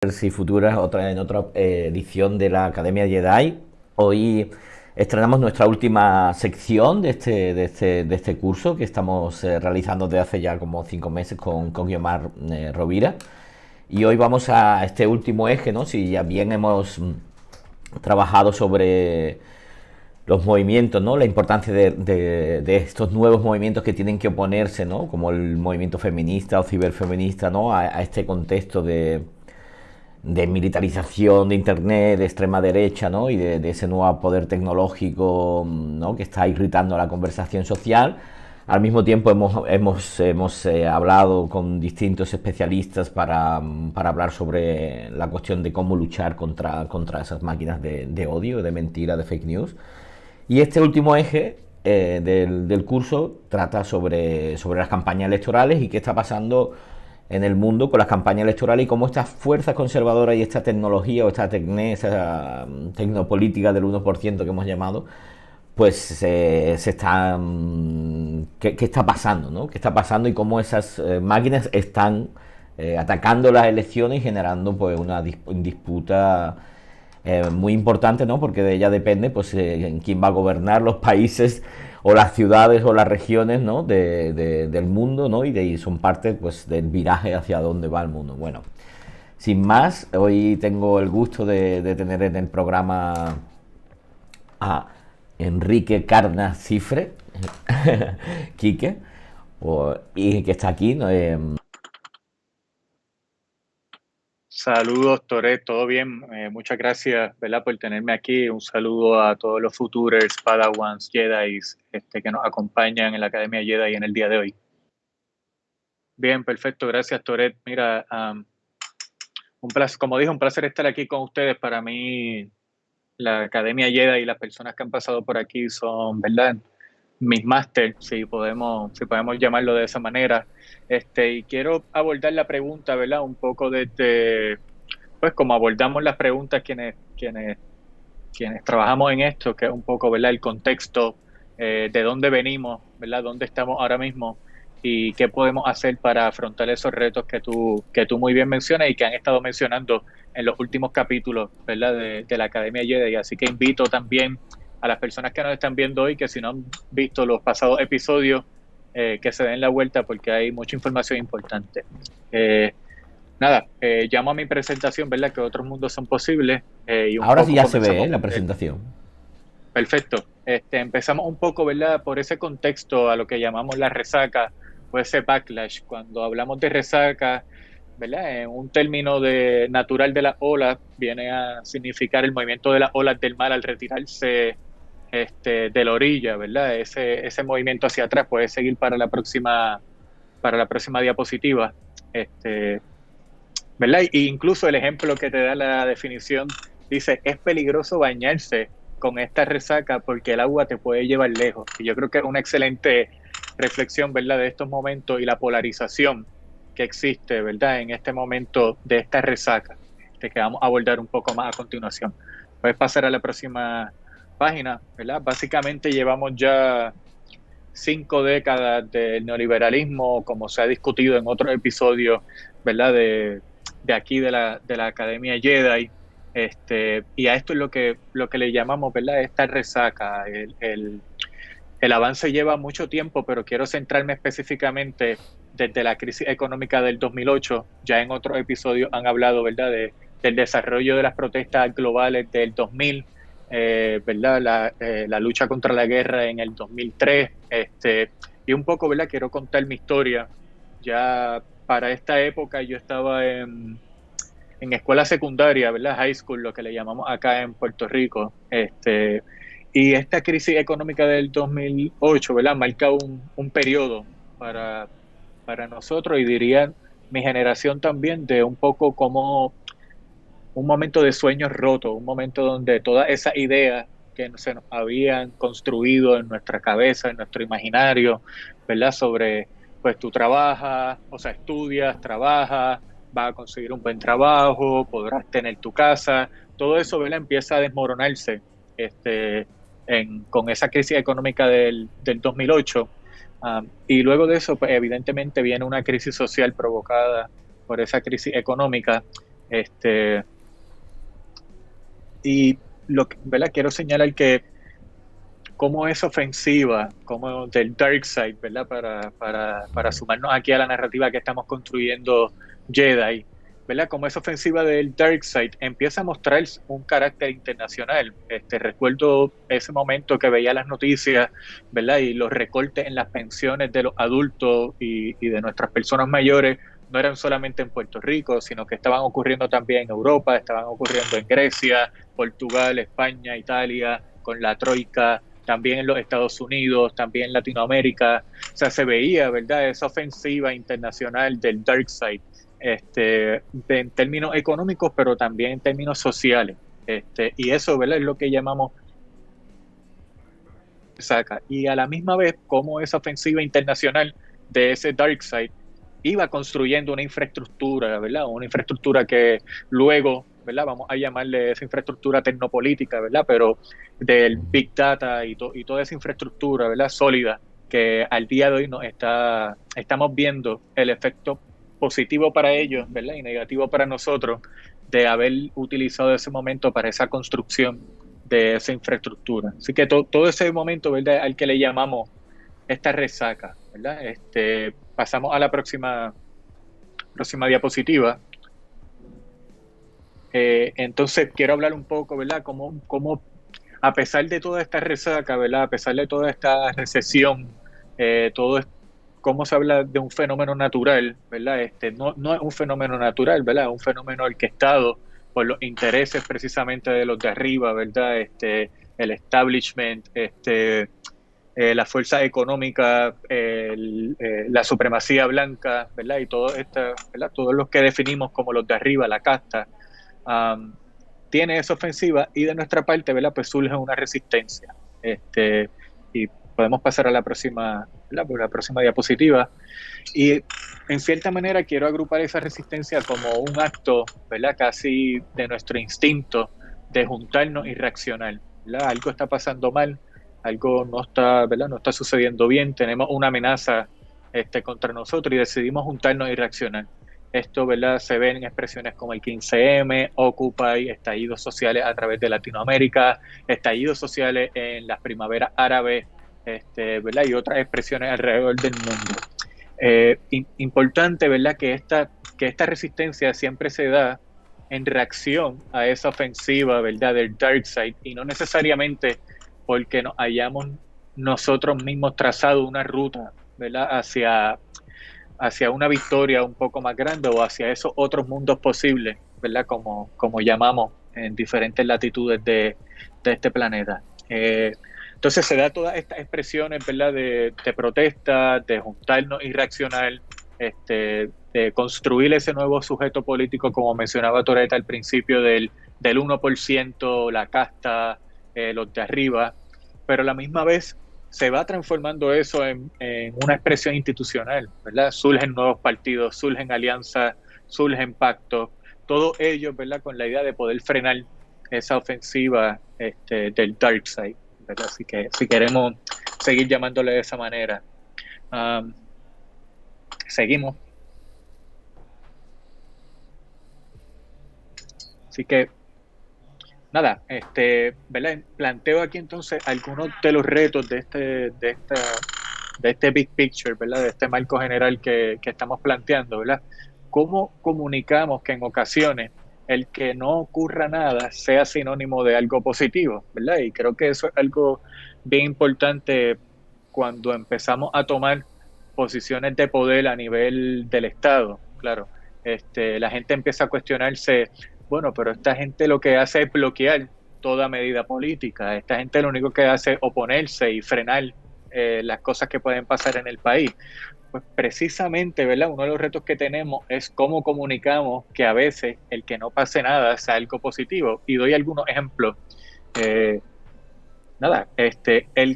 Y futuras, en otra edición de la Academia Jedi. Hoy estrenamos nuestra última sección de este curso que estamos realizando desde hace ya como 5 meses con Guiomar Rovira. Y hoy vamos a este último eje, ¿no? Si ya bien hemos trabajado sobre los movimientos, ¿no? La importancia de estos nuevos movimientos que tienen que oponerse, ¿no? Como el movimiento feminista o ciberfeminista, ¿no? A este contexto de militarización de Internet, de extrema derecha, ¿no? Y de ese nuevo poder tecnológico, ¿no? Que está irritando la conversación social. Al mismo tiempo hemos hablado con distintos especialistas para hablar sobre la cuestión de cómo luchar contra esas máquinas de odio, de mentira, de fake news. Y este último eje del curso trata sobre las campañas electorales y qué está pasando en el mundo con las campañas electorales y cómo estas fuerzas conservadoras y esta tecnología o esta tecnopolítica del 1% que hemos llamado, pues se está... ¿Qué está pasando? ¿No? ¿Qué está pasando y cómo esas máquinas están atacando las elecciones y generando pues una disputa muy importante, ¿no? Porque de ella depende pues en quién va a gobernar los países o las ciudades o las regiones, ¿no? Del mundo, ¿no? Y son parte pues del viraje hacia dónde va el mundo. Bueno, sin más, hoy tengo el gusto de tener en el programa a Enrique Carna Cifre, Quique, y que está aquí, ¿no? Saludos, Toret, todo bien. Muchas gracias, ¿verdad?, por tenerme aquí. Un saludo a todos los Futures, Padawans, Jedis que nos acompañan en la Academia Jedi en el día de hoy. Bien, perfecto. Gracias, Toret. Mira, un placer, como dije, un placer estar aquí con ustedes. Para mí, la Academia Jedi y las personas que han pasado por aquí son, ¿verdad?, mis máster, si podemos llamarlo de esa manera. Y quiero abordar la pregunta, ¿verdad?, un poco desde, pues, como abordamos las preguntas quienes trabajamos en esto, que es un poco, ¿verdad?, el contexto, de dónde venimos, ¿verdad?, dónde estamos ahora mismo y qué podemos hacer para afrontar esos retos que tú muy bien mencionas y que han estado mencionando en los últimos capítulos, ¿verdad?, de la Academia Jedi. Así que invito también a las personas que nos están viendo hoy, que si no han visto los pasados episodios, que se den la vuelta porque hay mucha información importante. Llamo a mi presentación, ¿verdad?, que otros mundos son posibles. Y un Ahora sí poco ya se ve comenzamos. la presentación. Perfecto. Empezamos un poco, ¿verdad?, por ese contexto a lo que llamamos la resaca o ese backlash. Cuando hablamos de resaca, ¿verdad?, en un término natural de las olas, viene a significar el movimiento de las olas del mar al retirarse de la orilla, ¿verdad? Ese movimiento hacia atrás puede seguir para la próxima diapositiva. ¿Verdad? Y incluso el ejemplo que te da la definición dice, es peligroso bañarse con esta resaca porque el agua te puede llevar lejos. Y yo creo que es una excelente reflexión, ¿verdad?, de estos momentos y la polarización que existe, ¿verdad?, en este momento de esta resaca, que vamos a abordar un poco más a continuación. Puedes pasar a la próxima página, ¿verdad? Básicamente llevamos ya 5 décadas del neoliberalismo, como se ha discutido en otros episodios, ¿verdad?, de aquí de la Academia Jedi. Y a esto es lo que le llamamos, ¿verdad?, esta resaca. El avance lleva mucho tiempo, pero quiero centrarme específicamente desde la crisis económica del 2008. Ya en otros episodios han hablado, ¿verdad?, del desarrollo de las protestas globales del 2000, ¿verdad?, la lucha contra la guerra en el 2003. Y un poco, ¿verdad?, quiero contar mi historia. Ya para esta época yo estaba en escuela secundaria, ¿verdad?, high school, lo que le llamamos acá en Puerto Rico. Y esta crisis económica del 2008, ¿verdad?, marca un periodo para nosotros y diría mi generación también, de un poco como un momento de sueños rotos, un momento donde todas esas ideas que se nos habían construido en nuestra cabeza, en nuestro imaginario, ¿verdad?, sobre, pues tú trabajas, o sea, estudias, trabajas, vas a conseguir un buen trabajo, podrás tener tu casa, todo eso, ¿verdad?, empieza a desmoronarse con esa crisis económica del 2008. Y luego de eso, pues, evidentemente viene una crisis social provocada por esa crisis económica. Este, y ¿verdad? Quiero señalar que cómo es ofensiva, como del dark side, ¿verdad? Para sumarnos aquí a la narrativa que estamos construyendo Jedi, ¿verdad? Como es ofensiva del dark side, empieza a mostrar un carácter internacional. Recuerdo ese momento que veía las noticias, ¿verdad? Y los recortes en las pensiones de los adultos y de nuestras personas mayores no eran solamente en Puerto Rico, sino que estaban ocurriendo también en Europa, estaban ocurriendo en Grecia, Portugal, España, Italia, con la Troika, también en los Estados Unidos, también en Latinoamérica. O sea, se veía, ¿verdad?, esa ofensiva internacional del dark side, en términos económicos, pero también en términos sociales. Y eso, ¿verdad?, es lo que llamamos saca. Y a la misma vez, como esa ofensiva internacional de ese dark side iba construyendo una infraestructura, ¿verdad? Una infraestructura que luego, ¿verdad? Vamos a llamarle esa infraestructura tecnopolítica, ¿verdad? Pero del Big Data y toda esa infraestructura, ¿verdad? Sólida, que al día de hoy estamos viendo el efecto positivo para ellos, ¿verdad? Y negativo para nosotros de haber utilizado ese momento para esa construcción de esa infraestructura. Así que todo ese momento, ¿verdad?, al que le llamamos esta resaca, ¿verdad? Pasamos a la próxima diapositiva. Entonces quiero hablar un poco, ¿verdad?, cómo a pesar de toda esta resaca, ¿verdad?, a pesar de toda esta recesión, cómo se habla de un fenómeno natural, ¿verdad? No es un fenómeno natural, ¿verdad? Es un fenómeno orquestado por los intereses precisamente de los de arriba, ¿verdad? El establishment, la fuerza económica, la supremacía blanca, ¿verdad? Y ¿verdad?, todos los que definimos como los de arriba, la casta, tiene esa ofensiva, y de nuestra parte, ¿verdad?, pues surge una resistencia. Y podemos pasar a la próxima diapositiva. Y en cierta manera quiero agrupar esa resistencia como un acto, ¿verdad?, casi de nuestro instinto de juntarnos y reaccionar, ¿verdad? Algo está pasando mal, algo no está, ¿verdad?, no está sucediendo bien, tenemos una amenaza contra nosotros y decidimos juntarnos y reaccionar. Esto, ¿verdad?, se ve en expresiones como el 15M, Occupy, estallidos sociales a través de Latinoamérica, estallidos sociales en las primaveras árabes, ¿verdad?, y otras expresiones alrededor del mundo. Importante, ¿verdad?, que esta resistencia siempre se da en reacción a esa ofensiva, ¿verdad?, del dark side, y no necesariamente porque nos hayamos nosotros mismos trazado una ruta, ¿verdad?, hacia una victoria un poco más grande o hacia esos otros mundos posibles, ¿verdad?, como llamamos en diferentes latitudes de este planeta. Entonces se da todas estas expresiones, ¿verdad?, de protesta, de juntarnos y reaccionar, de construir ese nuevo sujeto político, como mencionaba Toreta al principio, del 1%, la casta, los de arriba, pero a la misma vez se va transformando eso en una expresión institucional, ¿verdad? Surgen nuevos partidos, surgen alianzas, surgen pactos, todos ellos, ¿verdad?, con la idea de poder frenar esa ofensiva del dark side, ¿verdad? Así que si queremos seguir llamándole de esa manera. Seguimos. Así que nada, ¿verdad? Planteo aquí entonces algunos de los retos de este big picture, ¿verdad?, de este marco general que estamos planteando, ¿verdad? ¿Cómo comunicamos que en ocasiones el que no ocurra nada sea sinónimo de algo positivo, ¿verdad? Y creo que eso es algo bien importante cuando empezamos a tomar posiciones de poder a nivel del Estado, claro. La gente empieza a cuestionarse, bueno, pero esta gente lo que hace es bloquear toda medida política. Esta gente lo único que hace es oponerse y frenar las cosas que pueden pasar en el país. Pues precisamente, ¿verdad?, uno de los retos que tenemos es cómo comunicamos que a veces el que no pase nada sea algo positivo. Y doy algunos ejemplos. El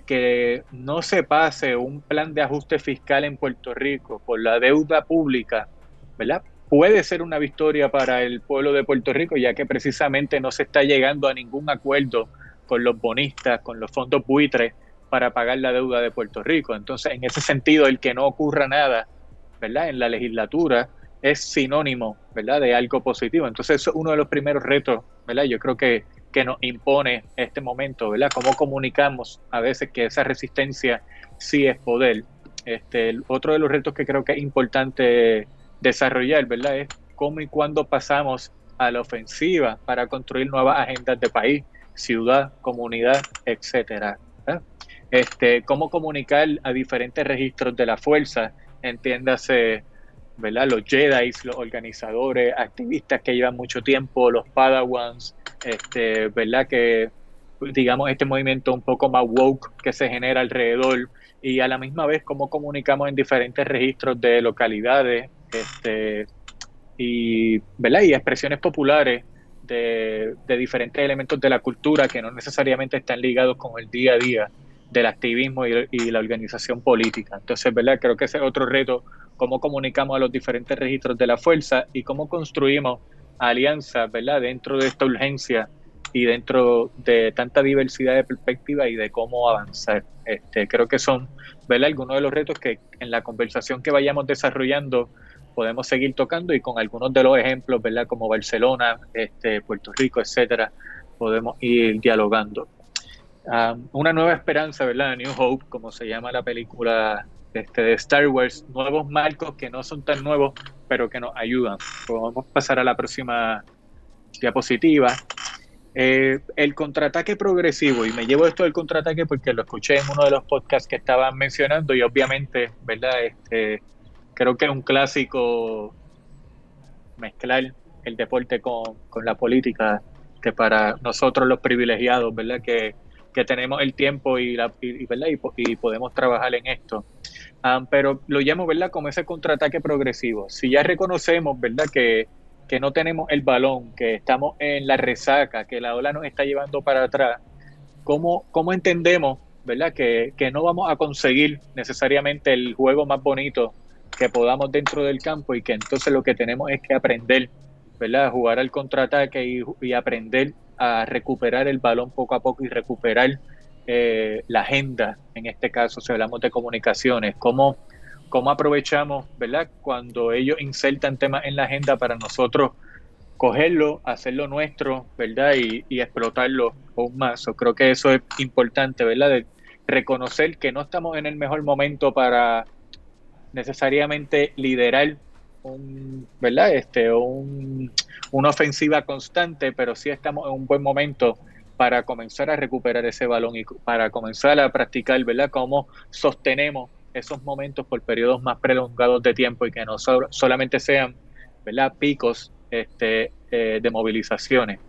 que no se pase un plan de ajuste fiscal en Puerto Rico por la deuda pública, ¿verdad?, puede ser una victoria para el pueblo de Puerto Rico, ya que precisamente no se está llegando a ningún acuerdo con los bonistas, con los fondos buitres, para pagar la deuda de Puerto Rico. Entonces, en ese sentido, el que no ocurra nada, ¿verdad?, en la legislatura es sinónimo, ¿verdad?, de algo positivo. Entonces, eso es uno de los primeros retos, ¿verdad? Yo creo que nos impone este momento, ¿verdad? Cómo comunicamos a veces que esa resistencia sí es poder. Otro de los retos que creo que es importante desarrollar, ¿verdad?, es cómo y cuándo pasamos a la ofensiva para construir nuevas agendas de país, ciudad, comunidad, etcétera. Cómo comunicar a diferentes registros de la fuerza, entiéndase, ¿verdad?, los Jedi, los organizadores, activistas que llevan mucho tiempo, los Padawans, ¿verdad?, que digamos este movimiento un poco más woke que se genera alrededor, y a la misma vez cómo comunicamos en diferentes registros de localidades, y, ¿verdad?, y expresiones populares de diferentes elementos de la cultura que no necesariamente están ligados con el día a día del activismo y la organización política. Entonces, ¿verdad?, creo que ese es otro reto, cómo comunicamos a los diferentes registros de la fuerza y cómo construimos alianzas, ¿verdad?, dentro de esta urgencia y dentro de tanta diversidad de perspectivas y de cómo avanzar. Creo que son, ¿verdad?, algunos de los retos que en la conversación que vayamos desarrollando podemos seguir tocando, y con algunos de los ejemplos, ¿verdad?, como Barcelona, Puerto Rico, etcétera, podemos ir dialogando. Una nueva esperanza, ¿verdad?, New Hope, como se llama la película de Star Wars, nuevos marcos que no son tan nuevos, pero que nos ayudan. Podemos pasar a la próxima diapositiva. El contraataque progresivo, y me llevo esto del contraataque porque lo escuché en uno de los podcasts que estaban mencionando, y obviamente, ¿verdad?, creo que es un clásico mezclar el deporte con la política, que para nosotros los privilegiados, ¿verdad?, que tenemos el tiempo ¿verdad?, y podemos trabajar en esto. Pero lo llamo, ¿verdad?, como ese contraataque progresivo. Si ya reconocemos, ¿verdad?, que no tenemos el balón, que estamos en la resaca, que la ola nos está llevando para atrás, ¿cómo entendemos, ¿verdad?, que no vamos a conseguir necesariamente el juego más bonito que podamos dentro del campo, y que entonces lo que tenemos es que aprender, ¿verdad?, a jugar al contraataque y aprender a recuperar el balón poco a poco y recuperar la agenda, en este caso si hablamos de comunicaciones, cómo aprovechamos, ¿verdad?, cuando ellos insertan temas en la agenda para nosotros cogerlo, hacerlo nuestro, ¿verdad?, y explotarlo aún más. Yo creo que eso es importante, ¿verdad?, de reconocer que no estamos en el mejor momento para necesariamente liderar ¿verdad?, una ofensiva constante, pero sí estamos en un buen momento para comenzar a recuperar ese balón y para comenzar a practicar, ¿verdad?, cómo sostenemos esos momentos por periodos más prolongados de tiempo, y que no solamente sean, ¿verdad?, picos de movilizaciones.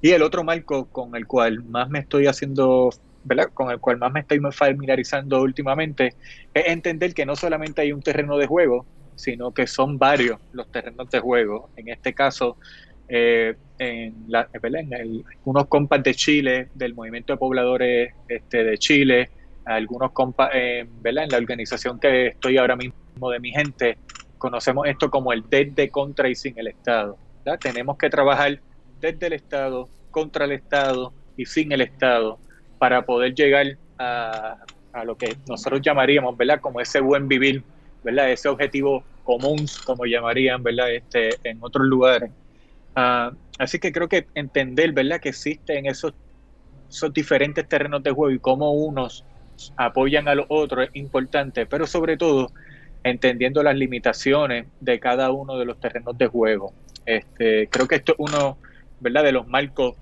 Y el otro marco con el cual más me estoy haciendo, ¿verdad?, con el cual más me estoy familiarizando últimamente, es entender que no solamente hay un terreno de juego, sino que son varios los terrenos de juego. En este caso, unos compas de Chile, del movimiento de pobladores de Chile, algunos compas, ¿verdad?, en la organización que estoy ahora mismo de mi gente, conocemos esto como el desde, contra y sin el Estado, ¿verdad? Tenemos que trabajar desde el Estado, contra el Estado y sin el Estado, para poder llegar a lo que nosotros llamaríamos, ¿verdad?, como ese buen vivir, ¿verdad?, ese objetivo común, como llamarían, ¿verdad?, en otros lugares. Así que creo que entender, ¿verdad?, que existen esos diferentes terrenos de juego y cómo unos apoyan a los otros es importante, pero sobre todo entendiendo las limitaciones de cada uno de los terrenos de juego. Creo que esto es uno, ¿verdad?, de los marcos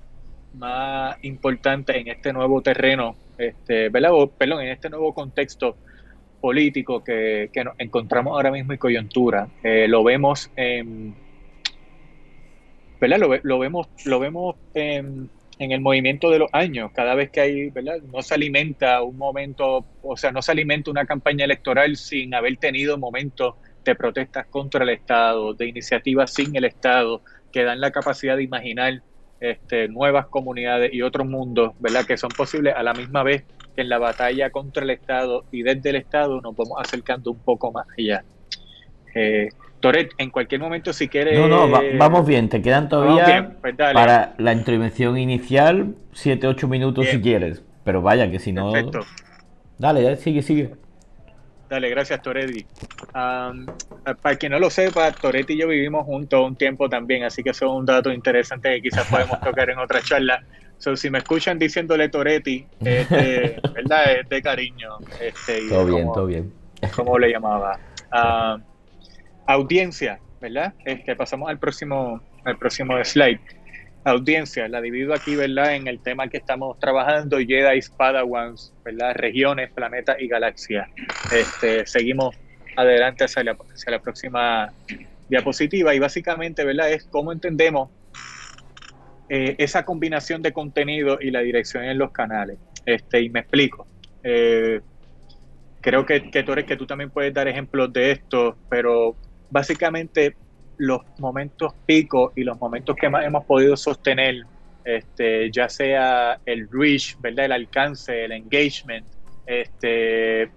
más importantes en este nuevo terreno, ¿verdad?, en este nuevo contexto político que nos encontramos ahora mismo en coyuntura. Lo vemos ¿verdad? Lo vemos en el movimiento de los años. Cada vez que hay, ¿verdad?, no se alimenta un momento, o sea, no se alimenta una campaña electoral sin haber tenido momentos de protestas contra el Estado, de iniciativas sin el Estado, que dan la capacidad de imaginar nuevas comunidades y otros mundos, ¿verdad?, que son posibles a la misma vez que en la batalla contra el Estado y desde el Estado nos vamos acercando un poco más allá. Toret, en cualquier momento, si quieres... No, vamos bien, te quedan todavía bien, pues para la intervención inicial 7-8 minutos bien, si quieres, pero vaya que si no... Perfecto. Dale, sigue. Dale, gracias, Toretti. Para quien no lo sepa, Toretti y yo vivimos juntos un tiempo también, así que eso es un dato interesante que quizás podemos tocar en otra charla. So, si me escuchan diciéndole Toretti, ¿verdad? Es de cariño, y Todo es bien, todo bien. como le llamaba. Audiencia, ¿verdad? Pasamos al próximo slide. Audiencia, la divido aquí, ¿verdad? En el tema que estamos trabajando, Jedi, Padawans, ¿verdad? Regiones, planetas y galaxias. Seguimos adelante hacia la próxima diapositiva y básicamente, ¿verdad? Es cómo entendemos esa combinación de contenido y la dirección en los canales. Y me explico. Creo que tú también puedes dar ejemplos de esto, pero básicamente los momentos pico y los momentos que más hemos podido sostener, ya sea el reach, ¿verdad? El alcance, el engagement,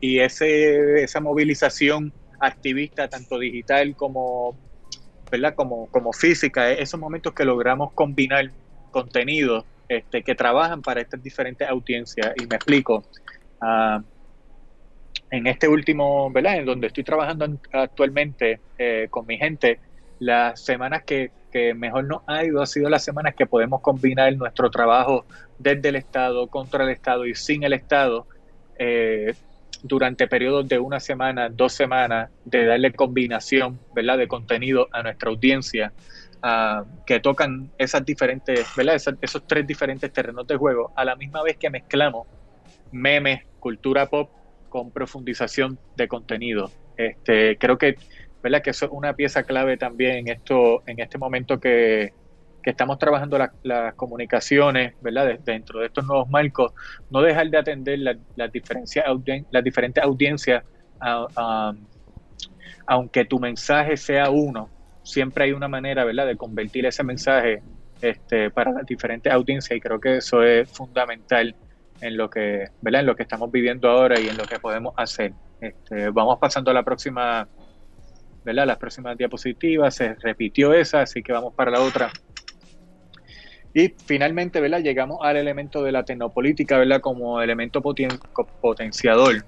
y esa movilización activista, tanto digital como, ¿verdad? Como física, esos momentos que logramos combinar contenidos que trabajan para estas diferentes audiencias. Y me explico. En este último, ¿verdad? En donde estoy trabajando actualmente con mi gente, las semanas que mejor nos ha ido ha sido las semanas que podemos combinar nuestro trabajo desde el Estado, contra el Estado y sin el Estado, durante periodos de una semana, 2 semanas, de darle combinación, ¿verdad? De contenido a nuestra audiencia, que tocan esas diferentes, ¿verdad? Esos 3 diferentes terrenos de juego, a la misma vez que mezclamos memes, cultura pop, con profundización de contenido. Creo que, ¿verdad? Que eso es una pieza clave también en este momento que estamos trabajando las comunicaciones, ¿verdad? Dentro de estos nuevos marcos, no dejar de atender las diferentes audiencias, aunque tu mensaje sea uno, siempre hay una manera, ¿verdad?, de convertir ese mensaje para las diferentes audiencias, y creo que eso es fundamental en lo que, ¿verdad?, en lo que estamos viviendo ahora y en lo que podemos hacer. Vamos pasando a la próxima, ¿verdad?, las próximas diapositivas. Se repitió esa, así que vamos para la otra. Y finalmente, ¿verdad?, llegamos al elemento de la tecnopolítica, ¿verdad?, como elemento potenciador.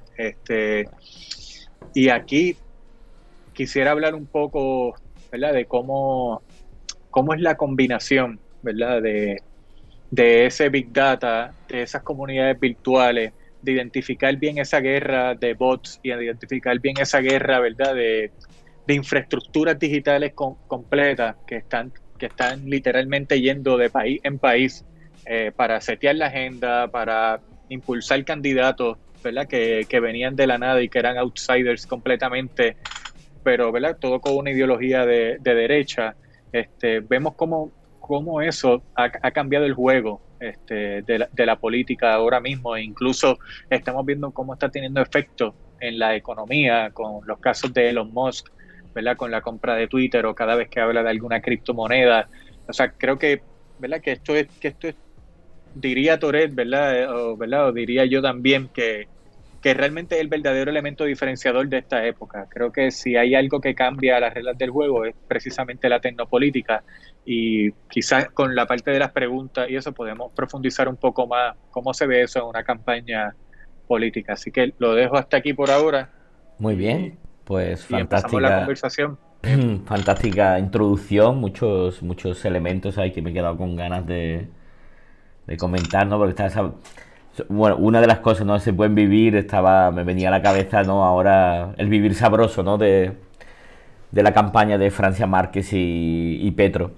Y aquí quisiera hablar un poco, ¿verdad?, de cómo es la combinación, ¿verdad?, de ese Big Data, de esas comunidades virtuales, de identificar bien esa guerra de bots y de identificar bien esa guerra, ¿verdad?, de infraestructuras digitales completas que están literalmente yendo de país en país para setear la agenda, para impulsar candidatos, ¿verdad?, que venían de la nada y que eran outsiders completamente, pero, ¿verdad?, todo con una ideología de derecha. Vemos cómo eso ha cambiado el juego de la política ahora mismo, e incluso estamos viendo cómo está teniendo efecto en la economía con los casos de Elon Musk, ¿verdad?, con la compra de Twitter, o cada vez que habla de alguna criptomoneda. O sea, creo que, ¿verdad?, que esto es diría Toret, ¿verdad?, o diría yo también que realmente es el verdadero elemento diferenciador de esta época. Creo que si hay algo que cambia las reglas del juego es precisamente la tecnopolítica, y quizás con la parte de las preguntas y eso podemos profundizar un poco más cómo se ve eso en una campaña política. Así que lo dejo hasta aquí por ahora. Muy bien, pues y empezamos la fantástica, conversación. fantástica introducción, muchos elementos ahí que me he quedado con ganas de comentar, ¿no? Porque bueno, una de las cosas, ¿no?, ese buen vivir, me venía a la cabeza, ¿no?, ahora el vivir sabroso, ¿no?, de la campaña de Francia Márquez y Petro.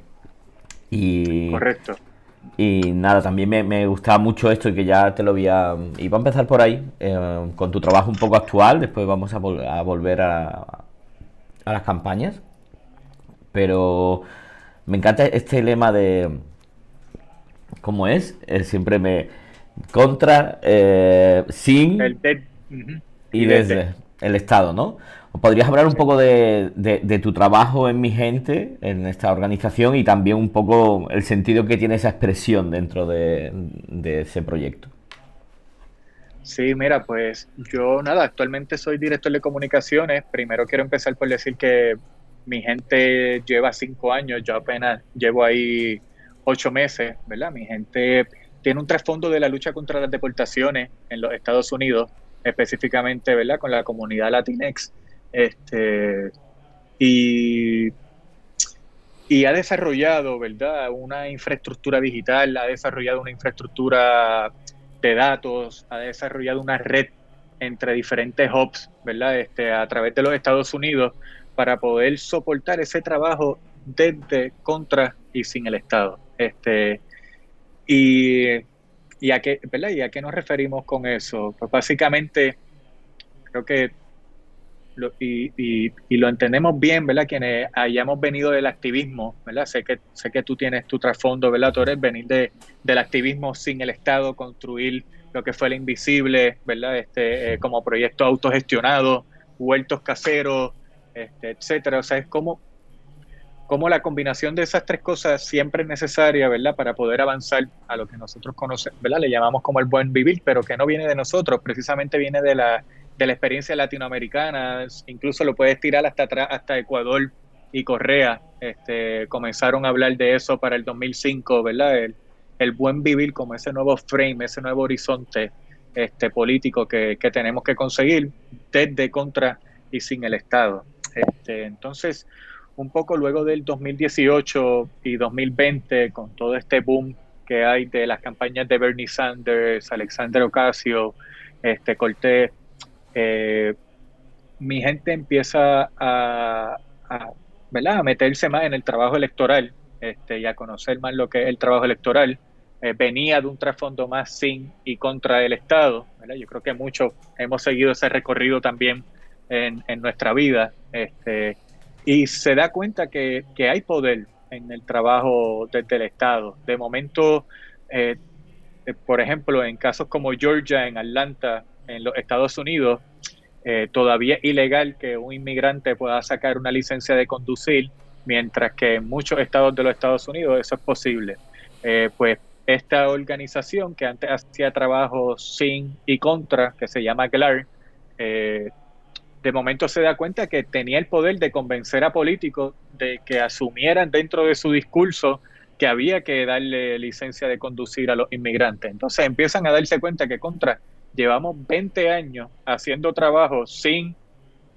Correcto. Y nada, también me gustaba mucho esto, y que ya te lo iba a empezar por ahí, con tu trabajo un poco actual. Después vamos a volver a las campañas, pero me encanta este lema de cómo es, siempre contra, sin y desde el Estado, ¿no? ¿Podrías hablar un poco de tu trabajo en Mi Gente, en esta organización, y también un poco el sentido que tiene esa expresión dentro de ese proyecto? Sí, mira, pues yo actualmente soy director de comunicaciones. Primero quiero empezar por decir que Mi Gente lleva 5 años, yo apenas llevo ahí 8 meses, ¿verdad? Mi Gente tiene un trasfondo de la lucha contra las deportaciones en los Estados Unidos. específicamente, ¿verdad?, con la comunidad Latinx, y, y ha desarrollado, ¿verdad?, una infraestructura digital, ha desarrollado una infraestructura de datos, ha desarrollado una red entre diferentes hubs, ¿verdad?, a través de los Estados Unidos, para poder soportar ese trabajo desde, contra y sin el Estado. Y, y a qué, ¿verdad?, ¿y a qué nos referimos con eso? Pues básicamente creo que y lo entendemos bien, ¿verdad? Quienes hayamos venido del activismo, ¿verdad? Sé que tú tienes tu trasfondo, ¿verdad, Torres? Venir del activismo sin el Estado, construir lo que fue el Invisible, ¿verdad? Como proyecto autogestionado, huertos caseros, etcétera. O sea, es como la combinación de esas tres cosas siempre es necesaria, ¿verdad? Para poder avanzar a lo que nosotros conocemos, ¿verdad? Le llamamos como el buen vivir, pero que no viene de nosotros, precisamente viene de la experiencia latinoamericana. Incluso lo puedes tirar hasta atrás, hasta Ecuador y Correa. Comenzaron a hablar de eso para el 2005, ¿verdad? El buen vivir como ese nuevo frame, ese nuevo horizonte político que tenemos que conseguir desde, contra y sin el Estado. Entonces, un poco luego del 2018 y 2020, con todo este boom que hay de las campañas de Bernie Sanders, Alexander Ocasio, Cortés, mi gente empieza ¿verdad?, a meterse más en el trabajo electoral, y a conocer más lo que es el trabajo electoral. Venía de un trasfondo más sin y contra el Estado, ¿verdad? Yo creo que muchos hemos seguido ese recorrido también en nuestra vida, y se da cuenta que hay poder en el trabajo desde el Estado. De momento, por ejemplo, en casos como Georgia, en Atlanta, en los Estados Unidos, todavía es ilegal que un inmigrante pueda sacar una licencia de conducir, mientras que en muchos estados de los Estados Unidos eso es posible. Pues esta organización que antes hacía trabajo sin y contra, que se llama GLAR, de momento se da cuenta que tenía el poder de convencer a políticos de que asumieran dentro de su discurso que había que darle licencia de conducir a los inmigrantes. Entonces empiezan a darse cuenta que llevamos 20 años haciendo trabajo sin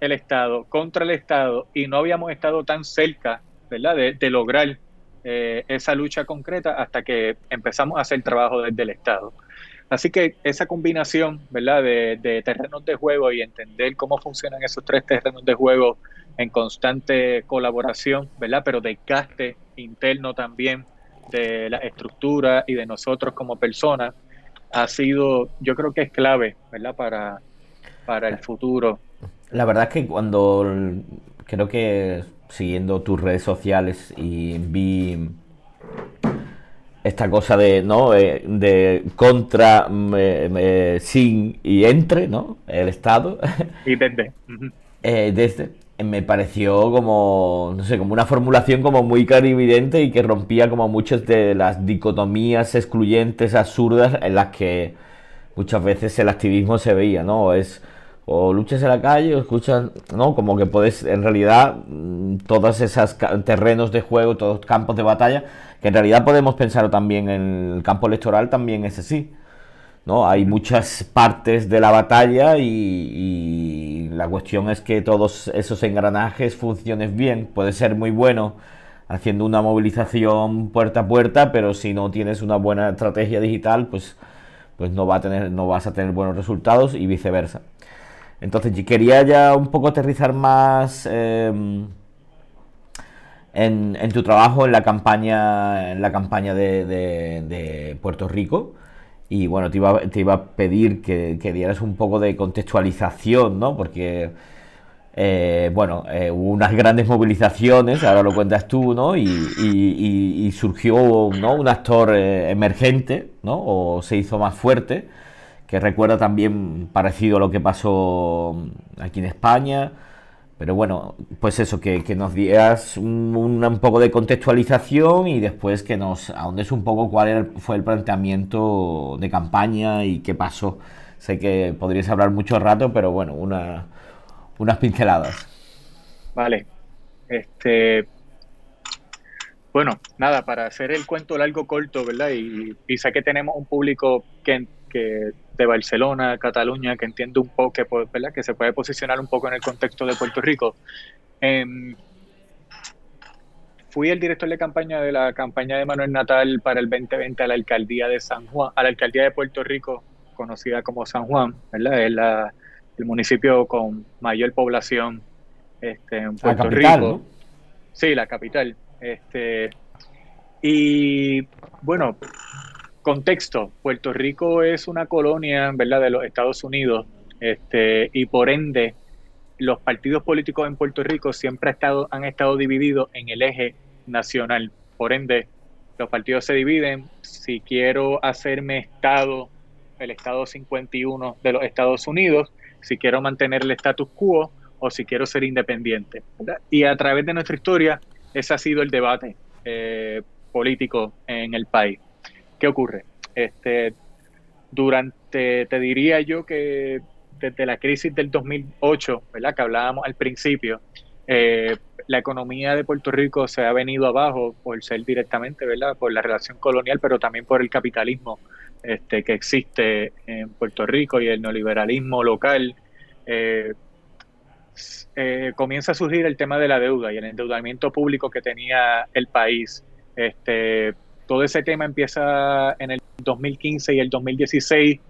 el Estado, contra el Estado, y no habíamos estado tan cerca, ¿verdad?, de lograr esa lucha concreta hasta que empezamos a hacer trabajo desde el Estado. Así que esa combinación, ¿verdad?, de terrenos de juego y entender cómo funcionan esos tres terrenos de juego en constante colaboración, ¿verdad?, pero desgaste interno también de la estructura y de nosotros como personas, ha sido, yo creo que es clave, ¿verdad?, para el futuro. La verdad es que creo que siguiendo tus redes sociales y vi esta cosa de, ¿no?, de contra, sin y entre, ¿no?, el Estado. Y desde. Uh-huh. Desde me pareció como, no sé, como una formulación como muy clarividente y que rompía como muchas de las dicotomías excluyentes, absurdas, en las que muchas veces el activismo se veía, ¿no? Es o luchas en la calle o escuchas, ¿no? Como que puedes, en realidad, todos esos terrenos de juego, todos campos de batalla, que en realidad podemos pensar también en el campo electoral, también es así, ¿no? Hay muchas partes de la batalla y la cuestión es que todos esos engranajes funcionen bien. Puede ser muy bueno haciendo una movilización puerta a puerta, pero si no tienes una buena estrategia digital, pues no vas a tener buenos resultados y viceversa. Entonces quería ya un poco aterrizar más en tu trabajo en la campaña de Puerto Rico. Y bueno, te iba a pedir que dieras un poco de contextualización, ¿no? Porque, hubo unas grandes movilizaciones, ahora lo cuentas tú, ¿no? Y surgió, ¿no?, un actor emergente, ¿no? O se hizo más fuerte, que recuerda también parecido a lo que pasó aquí en España. Pero bueno, pues eso, que nos dieras un poco de contextualización y después que nos ahondes un poco fue el planteamiento de campaña y qué pasó. Sé que podrías hablar mucho rato, pero bueno, unas pinceladas. Vale. Bueno, nada, para hacer el cuento largo corto, ¿verdad? Y sé que tenemos un público que que de Barcelona, Cataluña, que entiende un poco, ¿verdad? Que se puede posicionar un poco en el contexto de Puerto Rico. Fui el director de campaña de la campaña de Manuel Natal para el 2020 a la alcaldía de San Juan, a la alcaldía de Puerto Rico, conocida como San Juan, ¿verdad? Es el municipio con mayor población en La Puerto capital, Rico. ¿no? Sí, la capital. Y bueno, contexto, Puerto Rico es una colonia, ¿verdad?, de los Estados Unidos, y por ende los partidos políticos en Puerto Rico siempre han estado divididos en el eje nacional. Por ende, los partidos se dividen. Si quiero hacerme Estado, el Estado 51 de los Estados Unidos, si quiero mantener el status quo o si quiero ser independiente, ¿verdad? Y a través de nuestra historia, ese ha sido el debate político en el país. ¿Qué ocurre? Te diría yo que desde la crisis del 2008, ¿verdad?, que hablábamos al principio, la economía de Puerto Rico se ha venido abajo por ser directamente, ¿verdad?, por la relación colonial, pero también por el capitalismo que existe en Puerto Rico y el neoliberalismo local. Comienza a surgir el tema de la deuda y el endeudamiento público que tenía el país. Todo ese tema empieza en el 2015 y el 2016,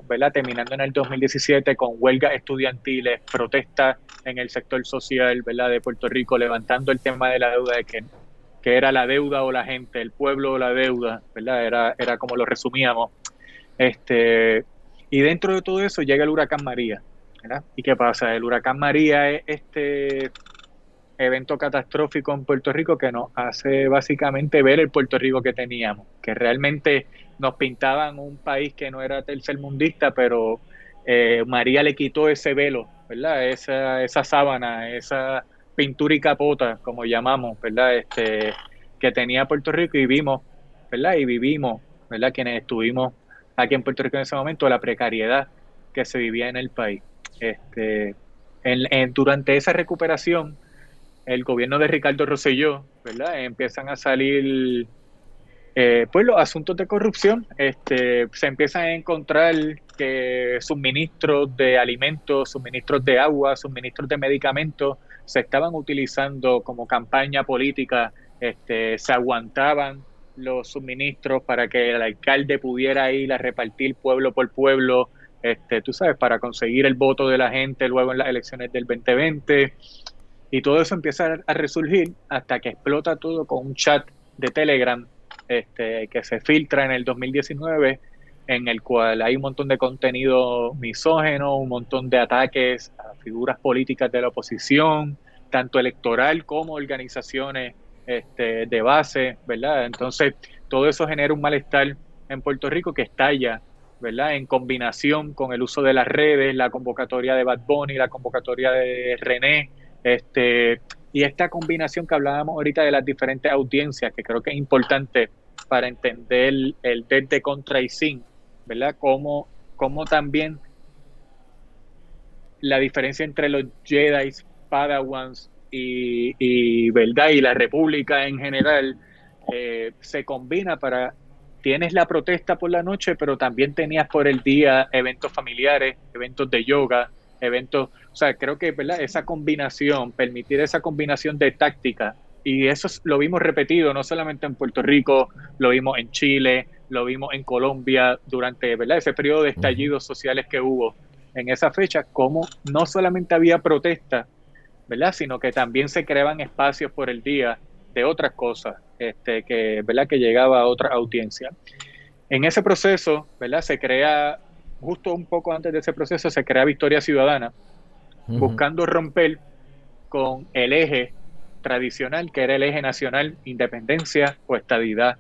¿verdad?, terminando en el 2017 con huelgas estudiantiles, protestas en el sector social, ¿verdad?, de Puerto Rico, levantando el tema de la deuda, de que era la deuda o la gente, el pueblo o la deuda, ¿verdad? Era como lo resumíamos. Y dentro de todo eso llega el huracán María, ¿verdad? ¿Y qué pasa? El huracán María es evento catastrófico en Puerto Rico que nos hace básicamente ver el Puerto Rico que teníamos, que realmente nos pintaban un país que no era tercermundista, pero María le quitó ese velo, ¿verdad? Esa sábana, esa pintura y capota, como llamamos, ¿verdad? Que tenía Puerto Rico y vimos, ¿verdad? Y vivimos, ¿verdad? Quienes estuvimos aquí en Puerto Rico en ese momento, la precariedad que se vivía en el país. Durante esa recuperación, el gobierno de Ricardo Rosselló, ¿verdad?, empiezan a salir pues los asuntos de corrupción. Se empiezan a encontrar que suministros de alimentos, suministros de agua, suministros de medicamentos se estaban utilizando como campaña política. Se aguantaban los suministros para que el alcalde pudiera ir a repartir pueblo por pueblo, tú sabes, para conseguir el voto de la gente luego en las elecciones del 2020. Y todo eso empieza a resurgir hasta que explota todo con un chat de Telegram que se filtra en el 2019, en el cual hay un montón de contenido misógeno, un montón de ataques a figuras políticas de la oposición, tanto electoral como organizaciones de base, ¿verdad? Entonces, todo eso genera un malestar en Puerto Rico que estalla, ¿verdad?, en combinación con el uso de las redes, la convocatoria de Bad Bunny, la convocatoria de René, y esta combinación que hablábamos ahorita de las diferentes audiencias, que creo que es importante para entender el desde, contra y sin, ¿verdad? Como también la diferencia entre los Jedi, Padawans ¿verdad?, y la República en general se combina para... Tienes la protesta por la noche, pero también tenías por el día eventos familiares, eventos de yoga, eventos, o sea, creo que, ¿verdad?, esa combinación, permitir esa combinación de táctica, y eso lo vimos repetido no solamente en Puerto Rico, lo vimos en Chile, lo vimos en Colombia durante, ¿verdad?, ese periodo de estallidos sociales que hubo en esa fecha, como no solamente había protesta, ¿verdad?, sino que también se creaban espacios por el día de otras cosas, ¿verdad?, que llegaba a otra audiencia. En ese proceso, ¿verdad?, se crea, justo un poco antes de ese proceso, se crea Victoria Ciudadana, buscando romper con el eje tradicional, que era el eje nacional, independencia o estadidad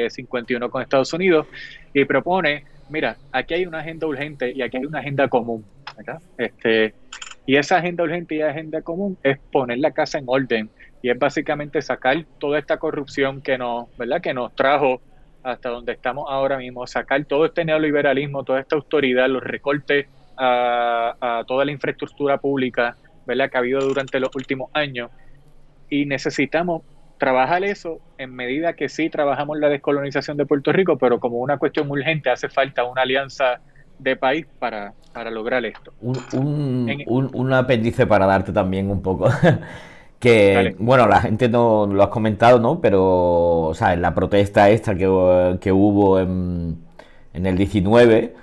51 con Estados Unidos, y propone, mira, aquí hay una agenda urgente y aquí hay una agenda común, ¿verdad? Y esa agenda urgente y agenda común es poner la casa en orden, y es básicamente sacar toda esta corrupción ¿verdad?, que nos trajo hasta donde estamos ahora mismo, sacar todo este neoliberalismo, toda esta autoridad, los recortes a toda la infraestructura pública, ¿verdad?, que ha habido durante los últimos años, y necesitamos trabajar eso en medida que sí trabajamos la descolonización de Puerto Rico, pero como una cuestión urgente hace falta una alianza de país para lograr esto. En, Un apéndice para darte también un poco. Que, dale, bueno, la gente no lo has comentado, ¿no? Pero, o sea, en la protesta esta que hubo en el 19,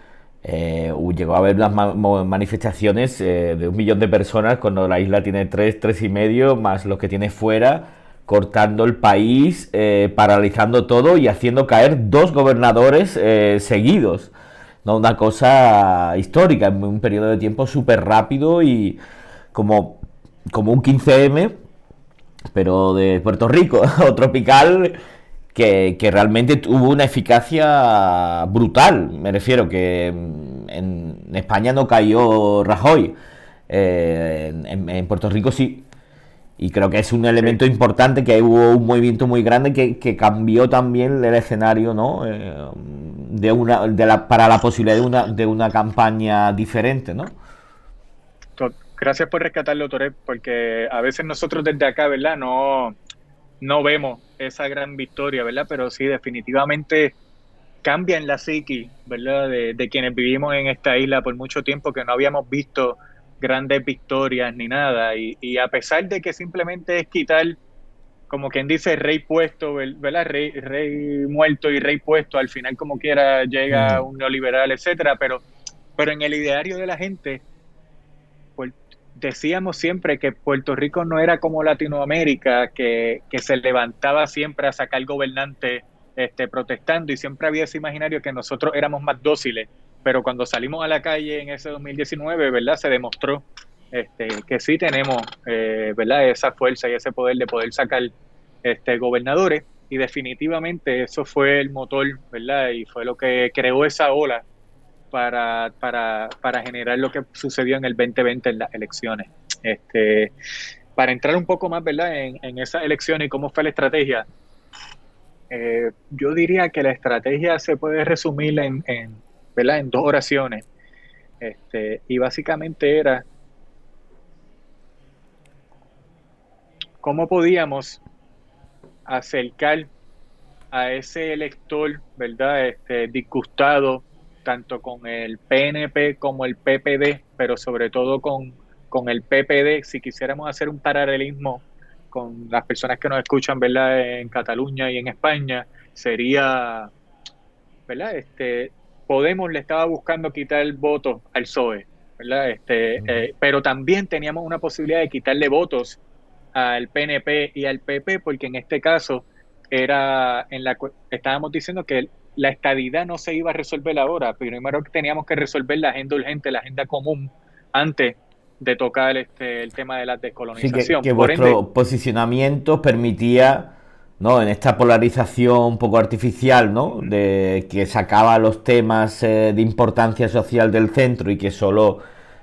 llegó a haber unas manifestaciones de 1 millón de personas cuando la isla tiene 3,5, más los que tiene fuera, cortando el país, paralizando todo y haciendo caer 2 gobernadores seguidos. ¿No? Una cosa histórica, en un periodo de tiempo súper rápido y como, como un 15M, pero de Puerto Rico, o tropical, que realmente tuvo una eficacia brutal. Me refiero que en España no cayó Rajoy, en Puerto Rico sí. Y creo que es un sí, elemento importante, que hubo un movimiento muy grande que cambió también el escenario, ¿no? Para la posibilidad de una campaña diferente, ¿no? gracias por rescatarlo, Toret, porque a veces nosotros desde acá, ¿verdad? No vemos esa gran victoria, ¿verdad? Pero sí, definitivamente cambia en la psiqui, ¿verdad? De quienes vivimos en esta isla por mucho tiempo, que no habíamos visto grandes victorias ni nada. Y a pesar de que simplemente es quitar, como quien dice, rey puesto, ¿verdad? Rey muerto y rey puesto, al final como quiera llega Mm. un neoliberal, etcétera, pero en el ideario de la gente, pues, decíamos siempre que Puerto Rico no era como Latinoamérica, que se levantaba siempre a sacar gobernantes protestando, y siempre había ese imaginario que nosotros éramos más dóciles, pero cuando salimos a la calle en ese 2019, ¿verdad? Se demostró que sí tenemos, ¿verdad? Esa fuerza y ese poder de poder sacar gobernadores, y definitivamente eso fue el motor, ¿verdad? Y fue lo que creó esa ola para generar lo que sucedió en el 2020 en las elecciones. Para entrar un poco más, ¿verdad? En esas elecciones y cómo fue la estrategia, yo diría que la estrategia se puede resumir ¿verdad? En 2 oraciones. Y básicamente era cómo podíamos acercar a ese elector, ¿verdad? Disgustado tanto con el PNP como el PPD, pero sobre todo con el PPD. Si quisiéramos hacer un paralelismo con las personas que nos escuchan, ¿verdad? En Cataluña y en España, sería, ¿verdad? Podemos le estaba buscando quitar el voto al PSOE, ¿verdad? Pero también teníamos una posibilidad de quitarle votos al PNP y al PP, porque en este caso estábamos diciendo que la estadidad no se iba a resolver ahora, primero teníamos que resolver la agenda urgente, la agenda común, antes de tocar el tema de la Sí, descolonización. que Por ende, vuestro posicionamiento permitía, ¿no? En esta polarización un poco artificial, ¿no? De que sacaba los temas de importancia social del centro y que solo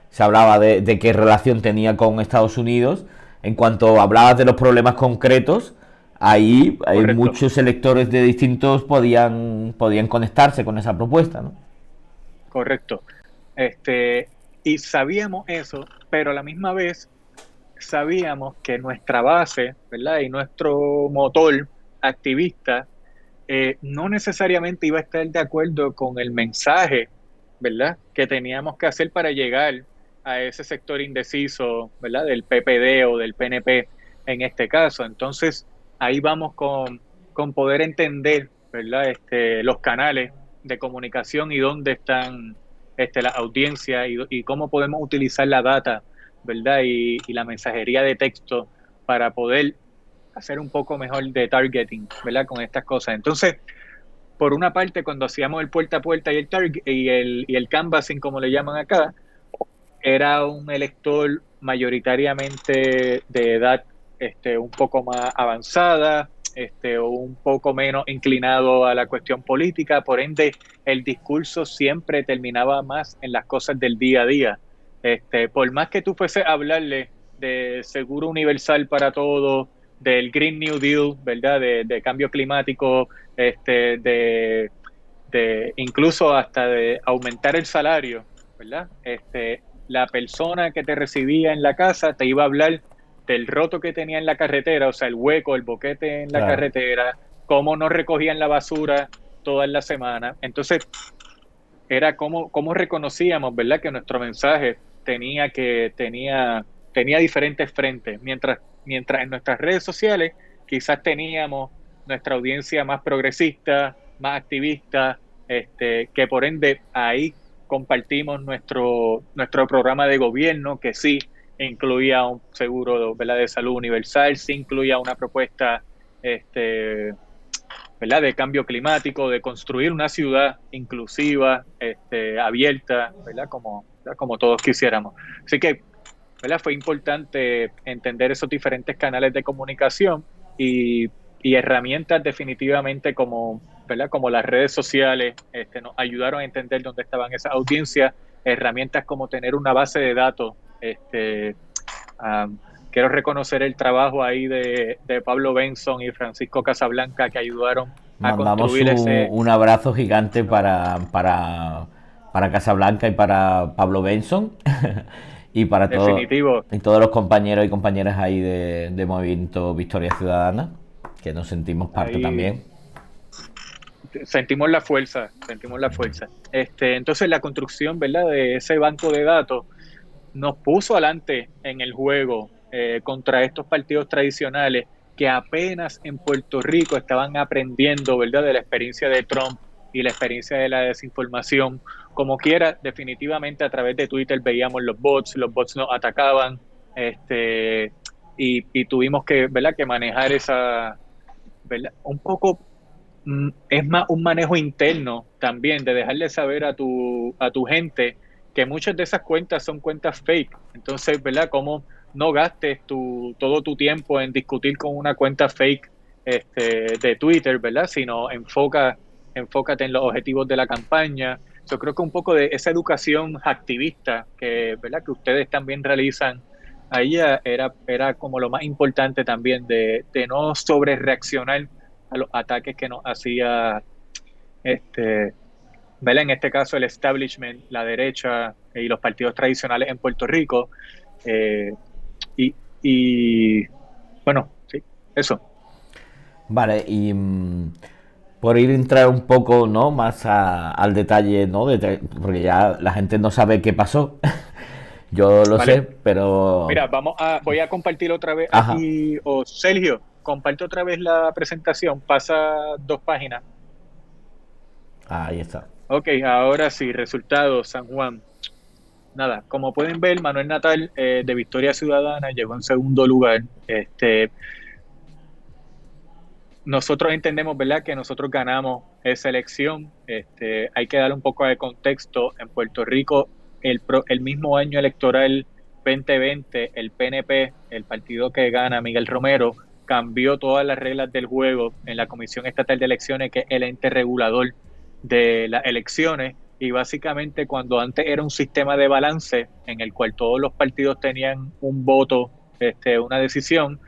se hablaba de qué relación tenía con Estados Unidos. En cuanto hablabas de los problemas concretos, ahí hay correcto, muchos electores de distintos podían conectarse con esa propuesta, ¿no? correcto. Y sabíamos eso, pero a la misma vez sabíamos que nuestra base, ¿verdad? Y nuestro motor activista no necesariamente iba a estar de acuerdo con el mensaje, ¿verdad? Que teníamos que hacer para llegar a ese sector indeciso, ¿verdad? Del PPD o del PNP en este caso. Entonces, ahí vamos con poder entender, ¿verdad? Los canales de comunicación y dónde están las audiencias y cómo podemos utilizar la data, ¿verdad? Y la mensajería de texto para poder hacer un poco mejor de targeting, ¿verdad? Con estas cosas. Entonces, por una parte, cuando hacíamos el puerta a puerta y el target y el canvassing, como le llaman acá, era un elector mayoritariamente de edad un poco más avanzada, o un poco menos inclinado a la cuestión política, por ende el discurso siempre terminaba más en las cosas del día a día. Por más que tú fuese a hablarle de seguro universal para todos, del Green New Deal, ¿verdad? De cambio climático, de incluso hasta de aumentar el salario, ¿verdad? La persona que te recibía en la casa te iba a hablar del roto que tenía en la carretera, o sea, el hueco, el boquete en la carretera, cómo no recogían la basura toda la semana. Entonces, era cómo reconocíamos, ¿verdad?, que nuestro mensaje tenía diferentes frentes, mientras en nuestras redes sociales quizás teníamos nuestra audiencia más progresista, más activista, que por ende ahí compartimos nuestro programa de gobierno, que sí incluía un seguro, ¿verdad?, de salud universal, sí incluía una propuesta, ¿verdad?, de cambio climático, de construir una ciudad inclusiva, abierta, ¿verdad?, como todos quisiéramos. Así que, ¿verdad?, fue importante entender esos diferentes canales de comunicación y herramientas definitivamente como, ¿verdad?, como las redes sociales, nos ayudaron a entender dónde estaban esas audiencias, herramientas como tener una base de datos. Quiero reconocer el trabajo ahí de Pablo Benson y Francisco Casablanca, que ayudaron a Mandamos construir ese... un abrazo gigante para Casablanca y para Pablo Benson y para Definitivo. y todos los compañeros y compañeras ahí de Movimiento Victoria Ciudadana, que nos sentimos parte Ahí también. sentimos la fuerza. Entonces la construcción, ¿verdad?, de ese banco de datos nos puso adelante en el juego contra estos partidos tradicionales que apenas en Puerto Rico estaban aprendiendo, ¿verdad?, de la experiencia de Trump y la experiencia de la desinformación. Como quiera, definitivamente a través de Twitter veíamos los bots nos atacaban, y tuvimos que, ¿verdad?, que manejar esa, ¿verdad?, un poco. Es más un manejo interno también, de dejarle saber a tu gente que muchas de esas cuentas son cuentas fake. Entonces, ¿verdad?, cómo no gastes todo tu tiempo en discutir con una cuenta fake, de Twitter, ¿verdad?, sino enfócate en los objetivos de la campaña. Yo creo que un poco de esa educación activista ¿verdad?, que ustedes también realizan ahí era como lo más importante también, de no sobre reaccionar a los ataques que nos hacía, ¿verdad?, en este caso el establishment, la derecha y los partidos tradicionales en Puerto Rico. eh, y bueno, sí, eso. Vale, y por ir a entrar un poco, ¿no?, más al detalle, ¿no?, porque ya la gente no sabe qué pasó. Yo lo sé, Vale. pero... Mira, voy a compartir otra vez Ajá, aquí, o Sergio, comparte otra vez la presentación, pasa 2 páginas. ahí está. Ok, ahora sí, resultados, San Juan. Nada, como pueden ver, Manuel Natal, de Victoria Ciudadana, llegó en segundo lugar. Nosotros entendemos, ¿verdad?, que nosotros ganamos esa elección. Hay que dar un poco de contexto. En Puerto Rico, el mismo año electoral 2020, el PNP, el partido que gana Miguel Romero, cambió todas las reglas del juego en la Comisión Estatal de Elecciones, que es el ente regulador de las elecciones. Y básicamente, cuando antes era un sistema de balance en el cual todos los partidos tenían un voto, una decisión,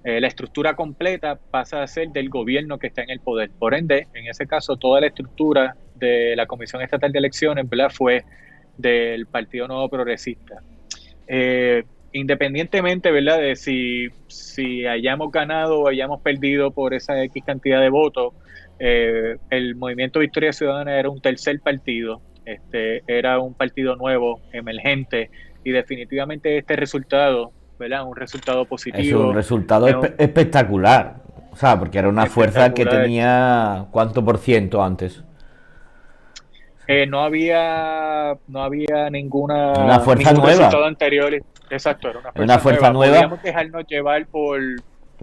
la estructura completa pasa a ser del gobierno que está en el poder. Por ende, en ese caso, toda la estructura de la Comisión Estatal de Elecciones, ¿verdad?, fue del Partido Nuevo Progresista. Independientemente, ¿verdad?, de si hayamos ganado o hayamos perdido por esa X cantidad de votos, el Movimiento Victoria Ciudadana era un tercer partido, era un partido nuevo, emergente, y definitivamente este resultado, ¿verdad?, un resultado Es un positivo, resultado espectacular. O sea, porque era una fuerza que espectacular. tenía... ¿Cuánto por ciento antes? No había Una fuerza ningún resultado nueva. anterior. Exacto, era una Una fuerza fuerza nueva. nueva. Podíamos dejarnos llevar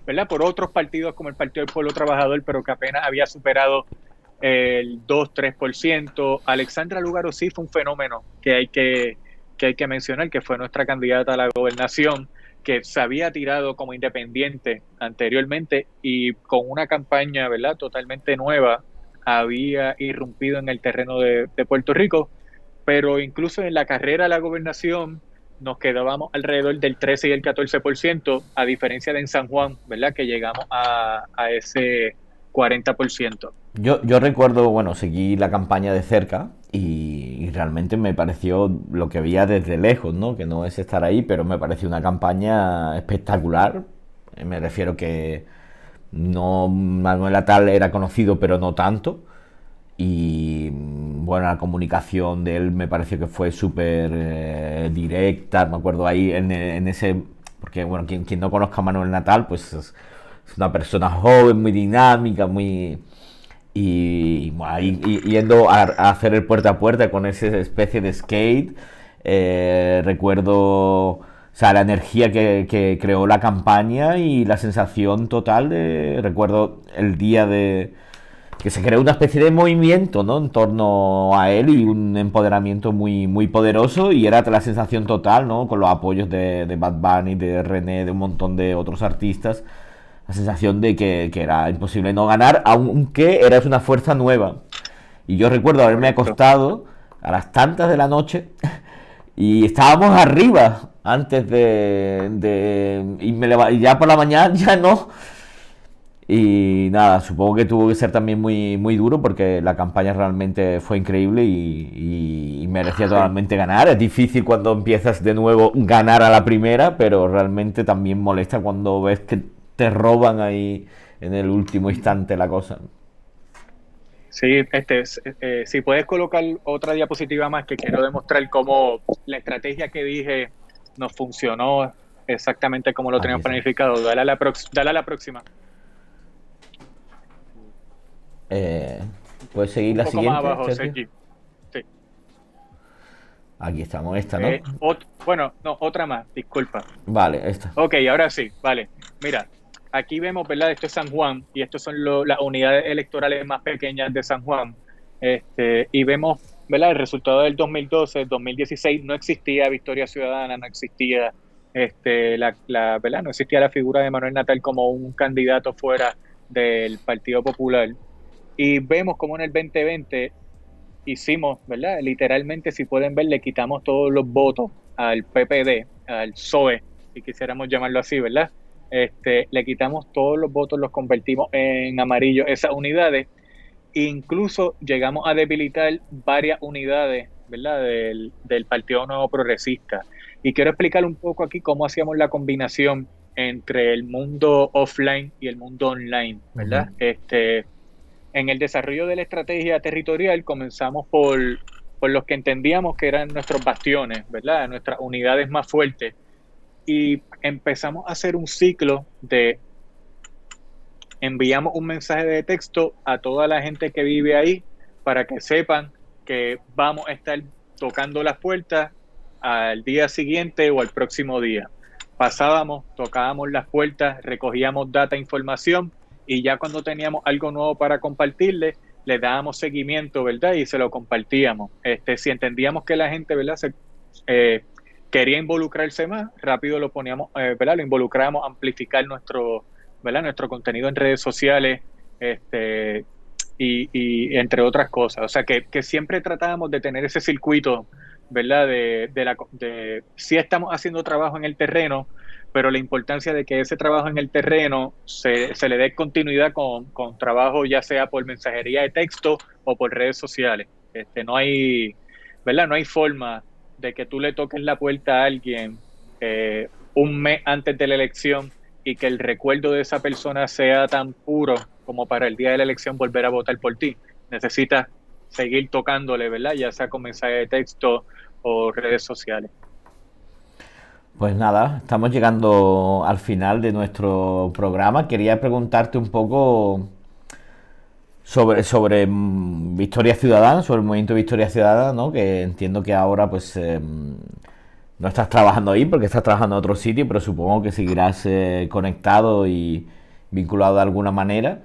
¿verdad?, por otros partidos como el Partido del Pueblo Trabajador, pero que apenas había superado el 2-3%. Alexandra Lúgaro sí fue un fenómeno que hay que mencionar, que fue nuestra candidata a la gobernación, que se había tirado como independiente anteriormente y con una campaña, ¿verdad?, totalmente nueva, había irrumpido en el terreno de Puerto Rico, pero incluso en la carrera a la gobernación nos quedábamos alrededor del 13 y el 14%, a diferencia de en San Juan, ¿verdad?, que llegamos a ese 40%. Yo recuerdo, bueno, seguí la campaña de cerca y realmente me pareció lo que veía desde lejos, ¿no? Que no es estar ahí, pero me pareció una campaña espectacular. Me refiero que no, Manuel Natal era conocido, pero no tanto. Y bueno, la comunicación de él me pareció que fue súper directa. Me acuerdo ahí en ese. Porque bueno, quien no conozca a Manuel Natal, pues es una persona joven, muy dinámica, muy. Y, bueno, yendo a hacer el puerta a puerta con esa especie de skate, recuerdo, o sea, la energía que creó la campaña y la sensación total de, recuerdo el día de que se creó una especie de movimiento, ¿no? En torno a él y un empoderamiento muy, muy poderoso, y era la sensación total, ¿no? Con los apoyos de Bad Bunny, de René, de un montón de otros artistas, la sensación de que era imposible no ganar, aunque eras una fuerza nueva. Y yo recuerdo haberme acostado a las tantas de la noche y estábamos arriba antes y ya por la mañana ya no. Y nada, supongo que tuvo que ser también muy, muy duro, porque la campaña realmente fue increíble y merecía totalmente ganar. Es difícil cuando empiezas de nuevo ganar a la primera, pero realmente también molesta cuando ves que te roban ahí en el último instante la cosa. Sí, si puedes colocar otra diapositiva más, que quiero demostrar cómo la estrategia que dije nos funcionó exactamente como lo Aquí teníamos está. planificado. Dale a la próxima. Eh, ¿Puedes seguir Un la poco más siguiente, abajo, Sergio? Sergi. Sí. Aquí estamos, esta, ¿no? Bueno, no, otra más, disculpa. Vale, esta. Ok, ahora sí, vale. Mira, aquí vemos, ¿verdad? Esto es San Juan y estos son las unidades electorales más pequeñas de San Juan. Y vemos, ¿verdad? El resultado del 2012, 2016 no existía Victoria Ciudadana, no existía, ¿verdad? No existía la figura de Manuel Natal como un candidato fuera del Partido Popular. Y vemos como en el 2020 hicimos, ¿verdad? Literalmente, si pueden ver, le quitamos todos los votos al PPD, al PSOE, si quisiéramos llamarlo así, ¿verdad? Le quitamos todos los votos, los convertimos en amarillo, esas unidades. Incluso llegamos a debilitar varias unidades, ¿verdad? Del Partido Nuevo Progresista. Y quiero explicar un poco aquí cómo hacíamos la combinación entre el mundo offline y el mundo online, ¿verdad? Ujú. En el desarrollo de la estrategia territorial comenzamos por los que entendíamos que eran nuestros bastiones, ¿verdad? Nuestras unidades más fuertes. Y empezamos a hacer un ciclo de enviamos un mensaje de texto a toda la gente que vive ahí para que sepan que vamos a estar tocando las puertas al día siguiente o al próximo día. Pasábamos, tocábamos las puertas, recogíamos data, información, y ya cuando teníamos algo nuevo para compartirles, le dábamos seguimiento, ¿verdad? Y se lo compartíamos. Si entendíamos que la gente, ¿verdad? Quería involucrarse más, rápido lo poníamos, ¿verdad? Lo involucrábamos a amplificar ¿verdad? Nuestro contenido en redes sociales, y entre otras cosas. O sea, que siempre tratábamos de tener ese circuito, ¿verdad? De sí estamos haciendo trabajo en el terreno, pero la importancia de que ese trabajo en el terreno se le dé continuidad con trabajo, ya sea por mensajería de texto o por redes sociales. No hay, ¿verdad? No hay forma de que tú le toques la puerta a alguien un mes antes de la elección y que el recuerdo de esa persona sea tan puro como para el día de la elección volver a votar por ti. Necesitas seguir tocándole, ¿verdad? Ya sea con mensaje de texto o redes sociales. Pues nada, estamos llegando al final de nuestro programa. Quería preguntarte un poco sobre Victoria Ciudadana, sobre el movimiento Victoria Ciudadana, ¿no? Que entiendo que ahora pues no estás trabajando ahí porque estás trabajando en otro sitio, pero supongo que seguirás conectado y vinculado de alguna manera.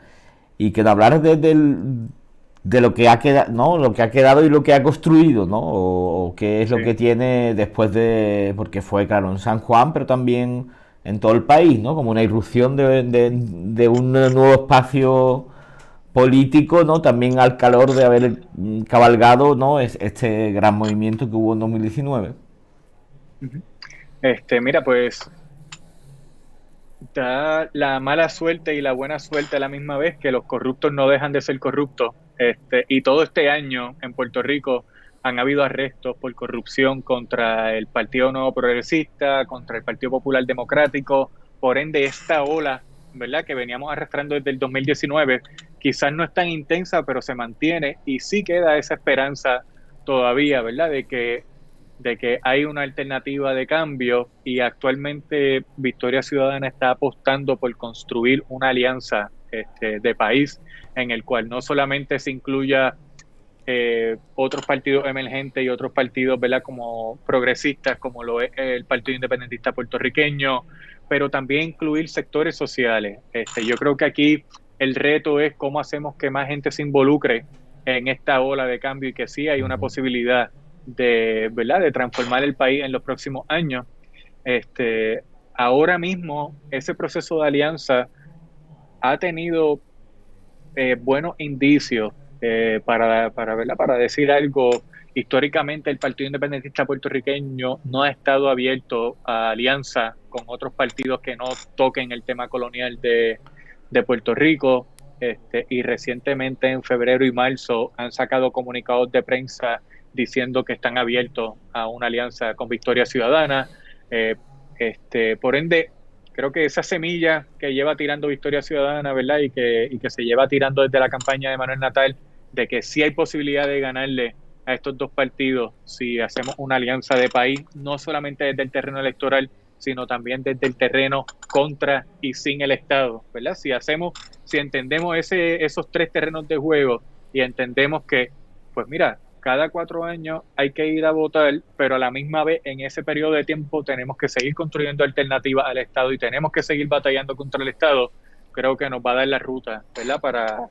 Y que nos hablaras de lo que ha quedado, ¿no? Lo que ha quedado y lo que ha construido, ¿no? O qué es lo que Sí. tiene después de, porque fue claro en San Juan, pero también en todo el país, ¿no? Como una irrupción de un nuevo espacio político, ¿no? También al calor de haber cabalgado, ¿no? Este gran movimiento que hubo en 2019. Ujú. Mira, pues da la mala suerte y la buena suerte a la misma vez, que los corruptos no dejan de ser corruptos. Y todo este año en Puerto Rico han habido arrestos por corrupción contra el Partido Nuevo Progresista, contra el Partido Popular Democrático. Por ende, esta ola, ¿verdad?, que veníamos arrastrando desde el 2019, quizás no es tan intensa, pero se mantiene y sí queda esa esperanza todavía, ¿verdad?, de que hay una alternativa de cambio, y actualmente Victoria Ciudadana está apostando por construir una alianza de país en el cual no solamente se incluya otros partidos emergentes y otros partidos, ¿verdad?, como progresistas, como lo es el Partido Independentista Puertorriqueño, pero también incluir sectores sociales. Yo creo que aquí el reto es cómo hacemos que más gente se involucre en esta ola de cambio, y que sí hay una posibilidad de, ¿verdad?, de transformar el país en los próximos años. Ahora mismo ese proceso de alianza ha tenido buenos indicios, ¿verdad?, para decir algo. Históricamente el Partido Independentista Puertorriqueño no ha estado abierto a alianza con otros partidos que no toquen el tema colonial de Puerto Rico, y recientemente en febrero y marzo han sacado comunicados de prensa diciendo que están abiertos a una alianza con Victoria Ciudadana. Por ende, creo que esa semilla que lleva tirando Victoria Ciudadana, ¿verdad?, y que se lleva tirando desde la campaña de Manuel Natal, de que sí hay posibilidad de ganarle a estos dos partidos si hacemos una alianza de país, no solamente desde el terreno electoral, sino también desde el terreno contra y sin el Estado, ¿verdad? Si entendemos esos tres terrenos de juego, y entendemos que, pues mira, cada 4 años hay que ir a votar, pero a la misma vez en ese periodo de tiempo tenemos que seguir construyendo alternativas al Estado y tenemos que seguir batallando contra el Estado, creo que nos va a dar la ruta, ¿verdad?,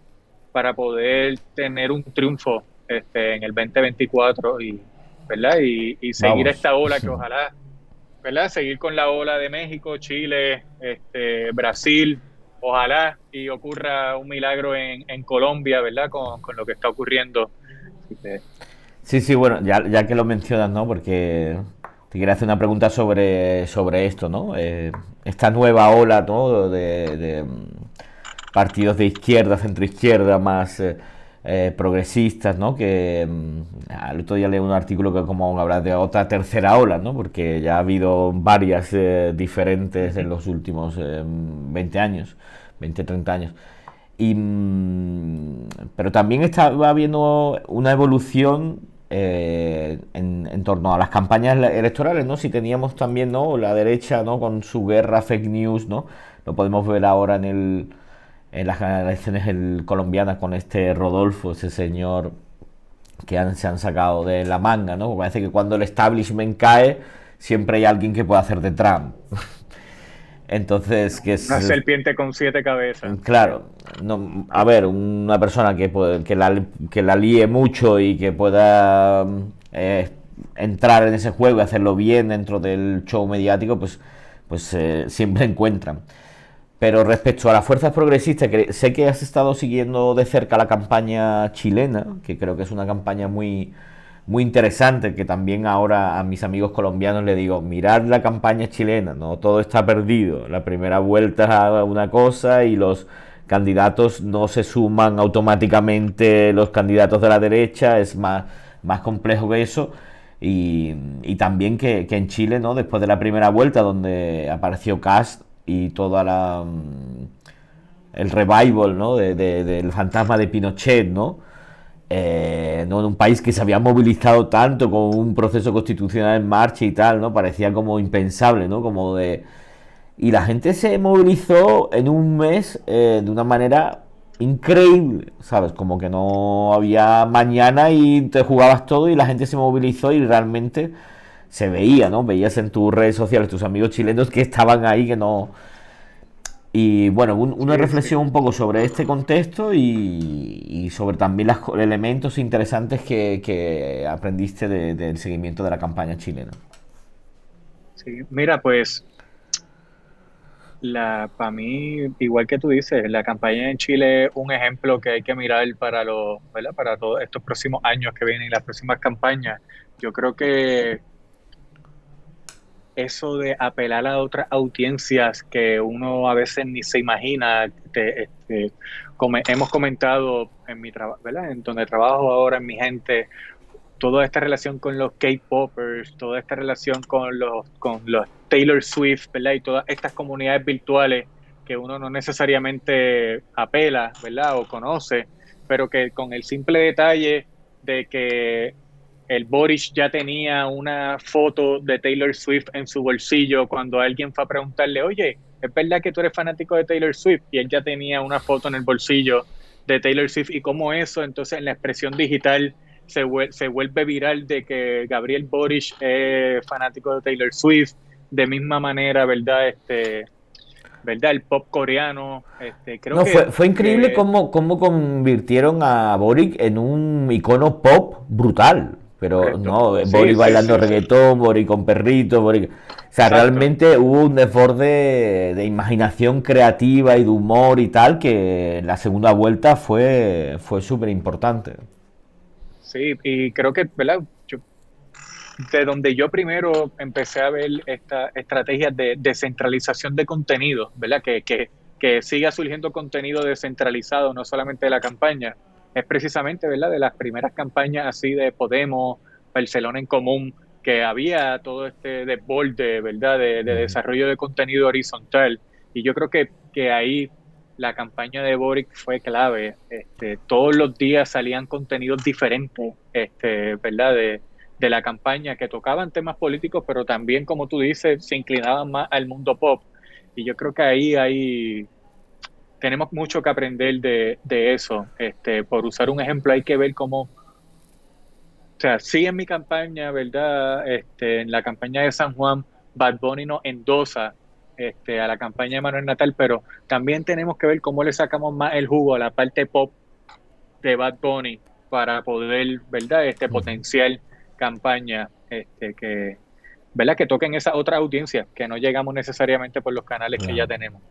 para poder tener un triunfo en el 2024, ¿verdad?, y seguir Vamos. esta ola que ojalá, ¿verdad?, seguir con la ola de México, Chile, Brasil, ojalá y ocurra un milagro en Colombia, ¿verdad?, con lo que está ocurriendo. Sí, sí, bueno, ya que lo mencionas, ¿no? Porque te quería hacer una pregunta sobre esto, ¿no? Esta nueva ola, ¿no?, de partidos de izquierda, centroizquierda, más progresistas, ¿no? Que al otro día leí un artículo que como habla de otra tercera ola, ¿no? Porque ya ha habido varias diferentes en los últimos 20 años, 20, 30 años. Pero también estaba habiendo una evolución en torno a las campañas electorales, ¿no? Si teníamos también, ¿no?, la derecha, ¿no?, con su guerra fake news, ¿no? Lo podemos ver ahora en las elecciones colombianas con este Rodolfo, ese señor que se han sacado de la manga, ¿no? Parece que cuando el establishment cae, siempre hay alguien que puede hacer de Trump. Entonces, que es... Una serpiente con 7 cabezas. Claro, no, a ver, una persona que la líe mucho y que pueda entrar en ese juego y hacerlo bien dentro del show mediático, pues siempre encuentran. Pero respecto a las fuerzas progresistas, que sé que has estado siguiendo de cerca la campaña chilena, que creo que es una campaña muy, muy interesante, que también ahora a mis amigos colombianos les digo, mirad la campaña chilena, no todo está perdido. La primera vuelta es una cosa y los candidatos no se suman automáticamente, los candidatos de la derecha, es más complejo que eso. Y también que en Chile, ¿no?, después de la primera vuelta donde apareció Kast y toda el revival, ¿no?, del fantasma de Pinochet, ¿no? No, en un país que se había movilizado tanto con un proceso constitucional en marcha y tal, ¿no? Parecía como impensable, ¿no? Y la gente se movilizó en un mes de una manera increíble, ¿sabes? Como que no había mañana y te jugabas todo y la gente se movilizó y realmente se veía, ¿no? Veías en tus redes sociales tus amigos chilenos que estaban ahí, que no... Y bueno, una reflexión un poco sobre este contexto y sobre también los elementos interesantes que aprendiste del seguimiento de la campaña chilena. Sí, mira, pues para mí, igual que tú dices, la campaña en Chile es un ejemplo que hay que mirar ¿verdad?, para todos estos próximos años que vienen, las próximas campañas. Yo creo que eso de apelar a otras audiencias que uno a veces ni se imagina, como hemos comentado en mi trabajo, ¿verdad?, en donde trabajo ahora, en mi gente, toda esta relación con los K-popers, toda esta relación con los Taylor Swift, ¿verdad? Y todas estas comunidades virtuales que uno no necesariamente apela, ¿verdad? O conoce, pero que con el simple detalle de que el Boris ya tenía una foto de Taylor Swift en su bolsillo cuando alguien fue a preguntarle, oye, ¿es verdad que tú eres fanático de Taylor Swift? Y él ya tenía una foto en el bolsillo de Taylor Swift y cómo eso, entonces en la expresión digital se vuelve viral de que Gabriel Boric es fanático de Taylor Swift, de misma manera, ¿verdad? ¿Verdad? El pop coreano, creo No, fue increíble que cómo convirtieron a Boric en un icono pop brutal. Pero correcto. no, Sí, Boric sí, bailando sí, sí. reggaetón, Boric con perrito, Boric... O sea, Exacto. realmente hubo un desborde de imaginación creativa y de humor y tal que la segunda vuelta fue súper importante. Sí, y creo que, ¿verdad? De donde yo primero empecé a ver esta estrategia de descentralización de contenido, ¿verdad? Que siga surgiendo contenido descentralizado, no solamente de la campaña, es precisamente, ¿verdad? De las primeras campañas así de Podemos, Barcelona en Común, que había todo este desborde, ¿verdad? De desarrollo de contenido horizontal. Y yo creo que ahí la campaña de Boric fue clave. Todos los días salían contenidos diferentes, ¿verdad? De la campaña que tocaban temas políticos, pero también, como tú dices, se inclinaban más al mundo pop. Y yo creo que ahí tenemos mucho que aprender de eso. Por usar un ejemplo, hay que ver cómo, o sea, sí en mi campaña, ¿verdad? En la campaña de San Juan, Bad Bunny nos endosa a la campaña de Manuel Natal, pero también tenemos que ver cómo le sacamos más el jugo a la parte pop de Bad Bunny para poder, ¿verdad? Potencial campaña ¿verdad? Que toquen esa otra audiencia, que no llegamos necesariamente por los canales que ya Claro. tenemos.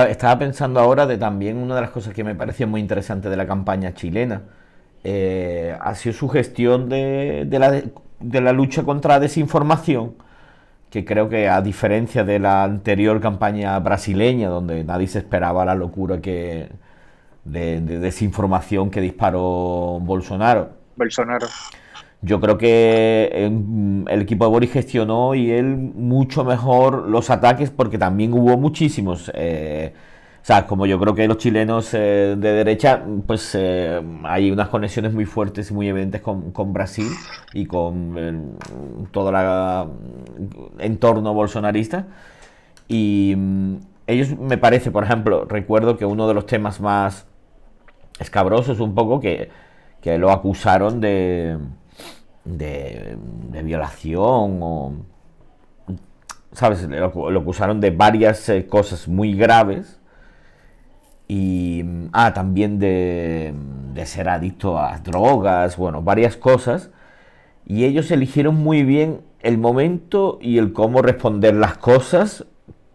Estaba pensando ahora de también una de las cosas que me pareció muy interesante de la campaña chilena. Ha sido su gestión de la lucha contra la desinformación, que creo que a diferencia de la anterior campaña brasileña, donde nadie se esperaba la locura de desinformación que disparó Bolsonaro, Bolsonaro. yo creo que el equipo de Boris gestionó y él mucho mejor los ataques porque también hubo muchísimos. O sea, como yo creo que los chilenos de derecha, pues hay unas conexiones muy fuertes y muy evidentes con Brasil y con todo el entorno bolsonarista. Y ellos, me parece, por ejemplo, recuerdo que uno de los temas más escabrosos un poco que lo acusaron de violación o, ¿sabes? Lo acusaron de varias cosas muy graves y, también de ser adicto a drogas, bueno, varias cosas. Y ellos eligieron muy bien el momento y el cómo responder las cosas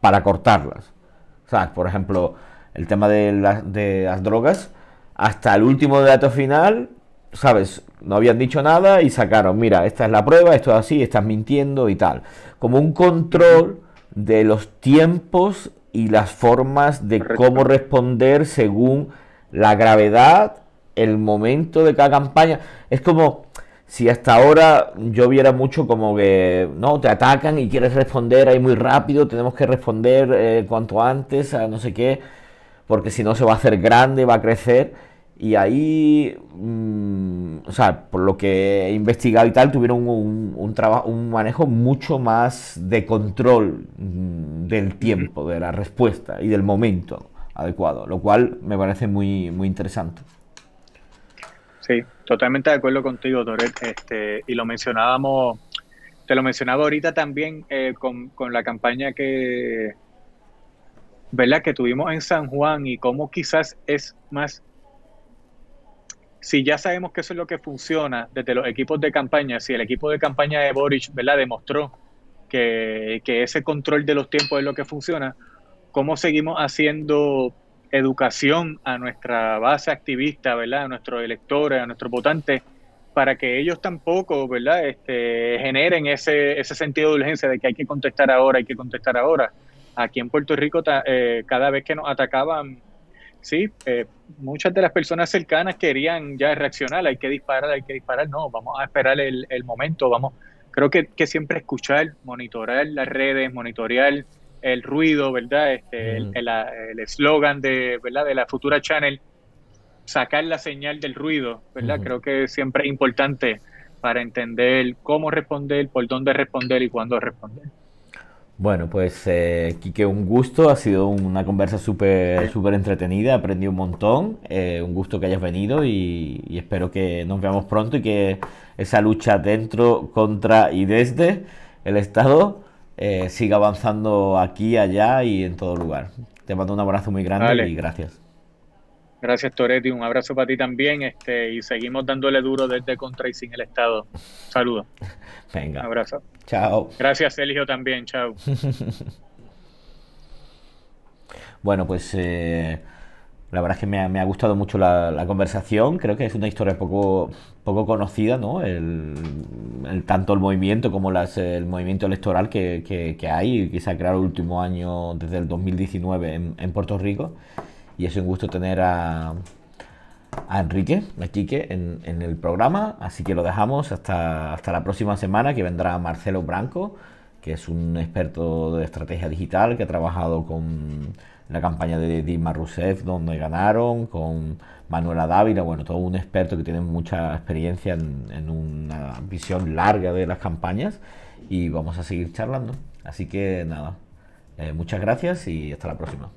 para cortarlas. O sea, por ejemplo, el tema de las drogas, hasta el último dato final, ¿sabes? No habían dicho nada y sacaron, mira, esta es la prueba, esto es así, estás mintiendo y tal. Como un control de los tiempos y las formas de cómo Correcto. responder según la gravedad, el momento de cada campaña. Es como si hasta ahora yo viera mucho como que no te atacan y quieres responder ahí muy rápido, tenemos que responder cuanto antes a no sé qué, porque si no se va a hacer grande, va a crecer. Y ahí, o sea, por lo que he investigado y tal, tuvieron un trabajo, un manejo mucho más de control del Ujú. tiempo, de la respuesta y del momento adecuado, lo cual me parece muy, muy interesante. Sí, totalmente de acuerdo contigo, Toret. Y lo mencionábamos, te lo mencionaba ahorita también con la campaña ¿verdad? Que tuvimos en San Juan y cómo quizás es más, si ya sabemos que eso es lo que funciona desde los equipos de campaña, si el equipo de campaña de Boric, ¿verdad? Demostró que ese control de los tiempos es lo que funciona, ¿cómo seguimos haciendo educación a nuestra base activista, ¿verdad? A nuestros electores, a nuestros votantes, para que ellos tampoco, ¿verdad? Generen ese sentido de urgencia de que hay que contestar ahora, hay que contestar ahora. Aquí en Puerto Rico, cada vez que nos atacaban sí, muchas de las personas cercanas querían ya reaccionar, hay que disparar, no, vamos a esperar el momento, vamos, creo que siempre escuchar, monitorear las redes, monitorear el ruido, ¿verdad? Mm, El eslogan de, ¿verdad? De la Futura Channel, sacar la señal del ruido, ¿verdad? ujú. Creo que siempre es importante para entender cómo responder, por dónde responder y cuándo responder. Bueno, pues Quique, un gusto, ha sido una conversa súper entretenida, he aprendido un montón, un gusto que hayas venido y espero que nos veamos pronto y que esa lucha dentro, contra y desde el Estado siga avanzando aquí, allá y en todo lugar. Te mando un abrazo muy grande y Vale, gracias. gracias Toretti, un abrazo para ti también, y seguimos dándole duro desde contra y sin el Estado. Saludos, un Venga, abrazo. chao. Gracias Sergio también, chao. Bueno, pues la verdad es que me ha gustado mucho la conversación. Creo que es una historia poco conocida, ¿no? Tanto el movimiento como el movimiento electoral que hay y que se ha creado el último año, desde el 2019 en Puerto Rico. Y es un gusto tener a Enrique, a Quique, en el programa. Así que lo dejamos hasta la próxima semana, que vendrá Marcelo Branco, que es un experto de estrategia digital que ha trabajado con la campaña de Dilma Rousseff, donde ganaron, con Manuela Dávila, bueno, todo un experto que tiene mucha experiencia en una visión larga de las campañas y vamos a seguir charlando. Así que nada, muchas gracias y hasta la próxima.